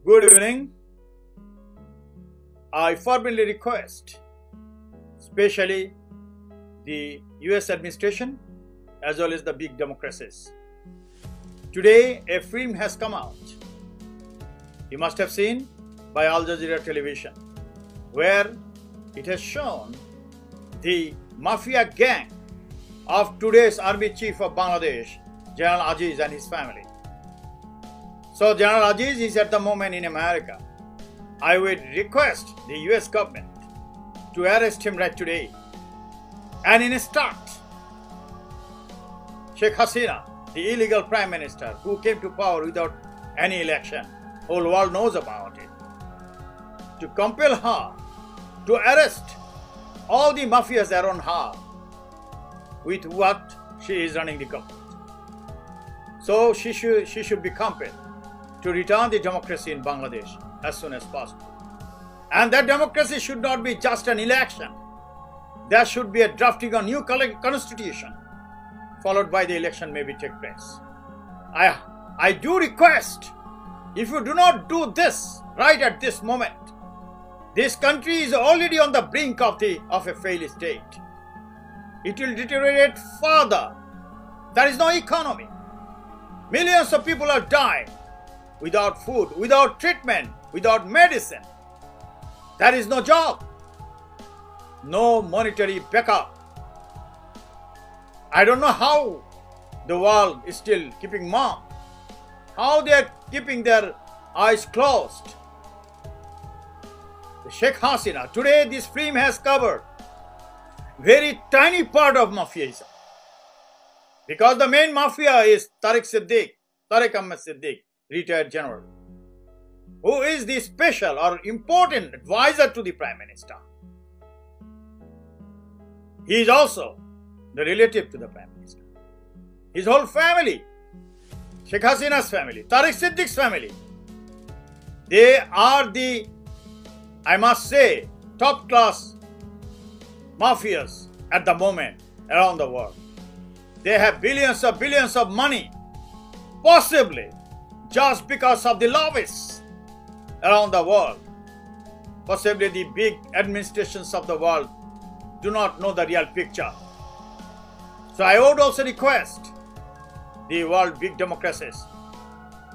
Good evening. I formally request, especially the US administration as well as the big democracies. Today, a film has come out. You must have seen by Al Jazeera television, where it has shown the mafia gang of today's army chief of Bangladesh, General Aziz, and his family. So General Aziz is at the moment in America. I would request the US government to arrest him right today and instruct Sheikh Hasina, the illegal prime minister who came to power without any election, whole world knows about it, to compel her to arrest all the mafias around her with what she is running the government. So she should be compelled to return the democracy in Bangladesh as soon as possible. And that democracy should not be just an election. There should be a drafting of new constitution, followed by the election maybe take place. I do request, if you do not do this right at this moment, this country is already on the brink of a failed state. It will deteriorate further. There is no economy. Millions of people are dying without food, without treatment, without medicine. There is no job, no monetary backup. I don't know how the world is still keeping mum, how they are keeping their eyes closed. The Sheikh Hasina, today this film has covered very tiny part of mafiaism, because the main mafia is Tariq Ahmed Siddiq, retired general, who is the special or important advisor to the Prime Minister. He is also the relative to the Prime Minister. His whole family, Sheikh Hasina's family, Tariq Siddiq's family, they are the, I must say, top-class mafias at the moment around the world. They have billions of money, possibly just because of the lobbyists around the world. Possibly the big administrations of the world do not know the real picture. So I would also request the world big democracies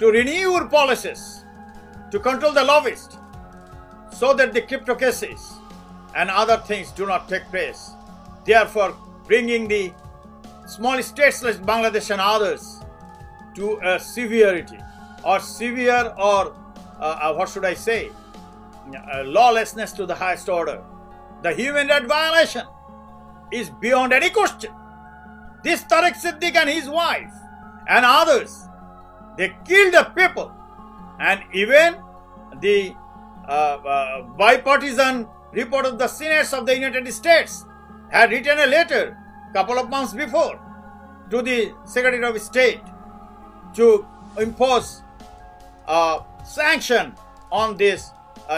to renew your policies to control the lobbyists, so that the crypto cases and other things do not take place. Therefore, bringing the small states like Bangladesh and others to a severity or severe or what should I say, lawlessness to the highest order. The human right violation is beyond any question. This Tariq Siddiq and his wife and others, they killed the people, and even the bipartisan report of the Senate of the United States had written a letter a couple of months before to the Secretary of State to impose sanction on these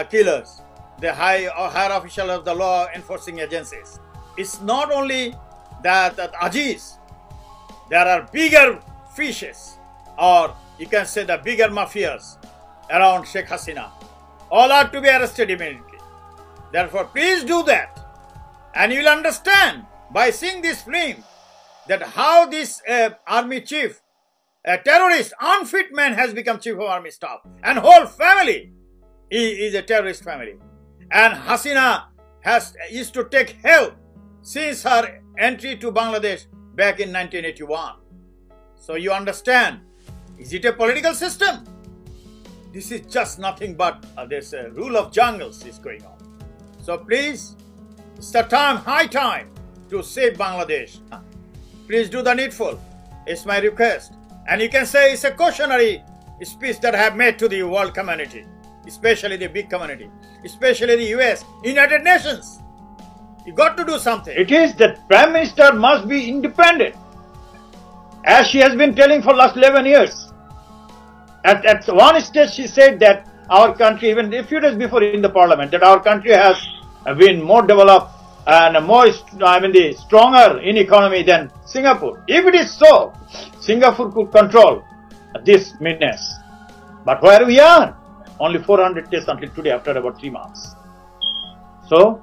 killers, the higher official of the law enforcing agencies. It's not only that Aziz, there are bigger fishes, or you can say the bigger mafias around Sheikh Hasina. All are to be arrested immediately. Therefore, please do that. And you will understand by seeing this film that how this army chief, a terrorist, unfit man, has become chief of army staff, and whole family is a terrorist family. And Hasina used to take help since her entry to Bangladesh back in 1981. So you understand, is it a political system? This is just nothing but this rule of jungles is going on. So please, it's the time, high time to save Bangladesh. Please do the needful. It's my request. And you can say it's a cautionary speech that I have made to the world community, especially the big community, especially the US, United Nations. You got to do something. It is that Prime Minister must be independent, as she has been telling for last 11 years. At one stage she said that our country, even a few days before in the parliament, that our country has been more developed and more, the stronger in economy than Singapore. If it is so, Singapore could control this menace. But where we are, Only 400 tests until today after about 3 months. So,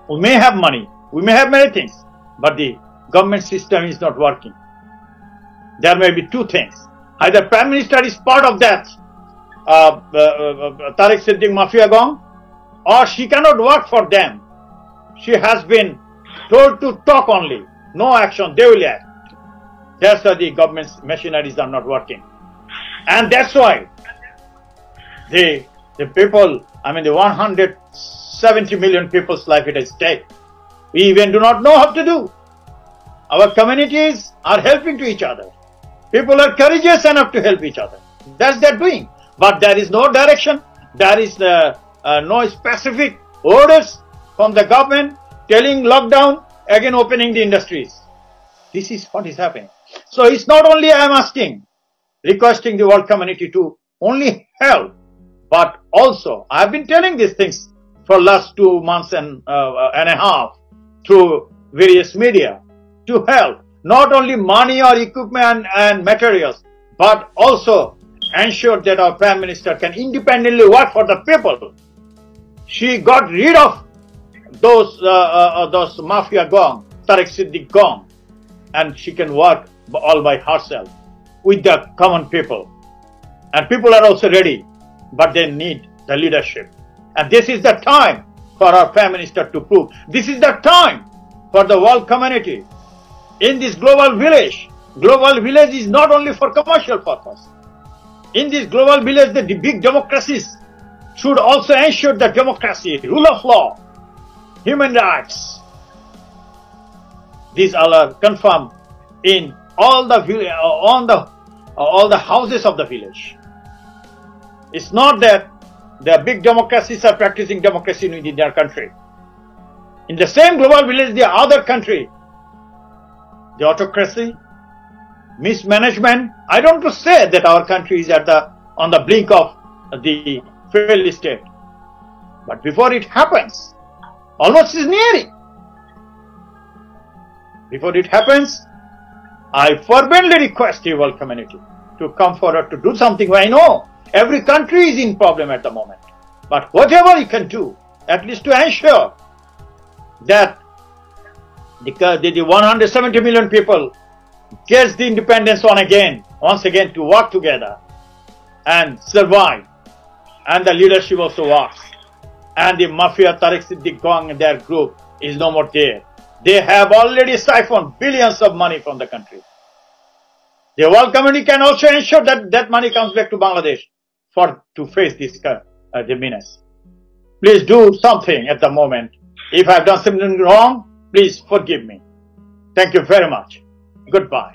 we may have money, we may have many things, but the government system is not working. There may be two things. Either Prime Minister is part of that Tariq Siddiq Mafia gang, or she cannot work for them. She has been told to talk only, no action, they will act. That's why the government's machineries are not working. And that's why the people, I mean the 170 million people's life is at stake. We even do not know how to do. Our communities are helping to each other. People are courageous enough to help each other. That's their doing. But there is no direction. There is no specific orders from the government telling lockdown, again opening the industries. This is what is happening. So it's not only I am asking, requesting the world community to only help, but also I have been telling these things for last 2 months and a half through various media to help, not only money or equipment and materials, but also ensure that our Prime Minister can independently work for the people. She got rid of those mafia gang, Tariq Siddiq gang, and she can work all by herself with the common people. And people are also ready, but they need the leadership. And this is the time for our Prime Minister to prove. This is the time for the world community. In this global village is not only for commercial purpose. In this global village, the big democracies should also ensure that democracy, rule of law, human rights, these all are confirmed in all the houses of the village. It's not that the big democracies are practicing democracy within their country. In the same global village, the other country, the autocracy, mismanagement. I don't want to say that our country is on the blink of the failed state, but before it happens, almost is nearing. Before it happens, I fervently request the world community to come forward to do something. I know every country is in problem at the moment, but whatever you can do, at least to ensure that the 170 million people gets the independence once again to work together and survive, and the leadership also works, and the mafia Tariq Siddiq gang and their group is no more there. They have already siphoned billions of money from the country. The world community can also ensure that that money comes back to Bangladesh to face this the menace. Please do something at the moment. If I have done something wrong, please forgive me. Thank you very much. Goodbye.